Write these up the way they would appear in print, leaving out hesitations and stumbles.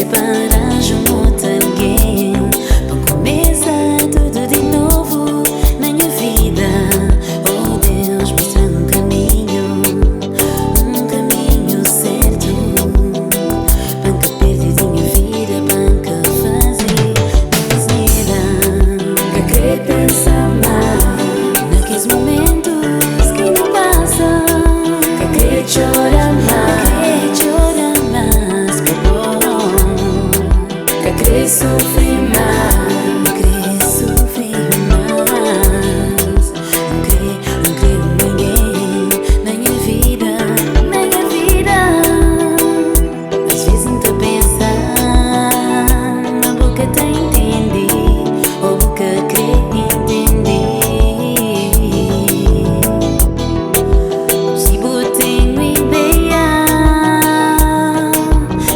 para junto alguém. Vou começar tudo de novo na minha vida. Oh Deus, mostra um caminho certo. Banca perdidinha vida, banca fazer asneira. Que querer pensar mais naqueles momentos que não passam. Que querer chorar mais, que bom. Que querer sofrer mais, querer sofrer mais. Não querer ninguém na minha vida, na minha vida. Às vezes não te pensar, a boca te entende, ou boca quer entender. Se eu tenho ideia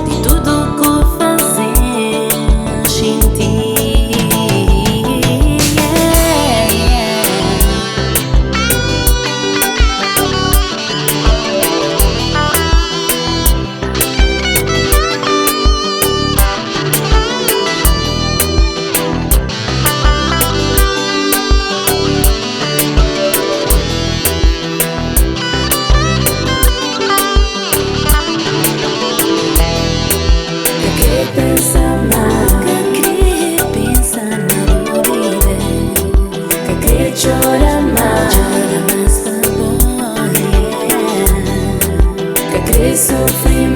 de tudo que fazer sem ti. Pensar mais, que querer pensar na vida, que querer chorar mais, que bom, yeah. Que querer sofrer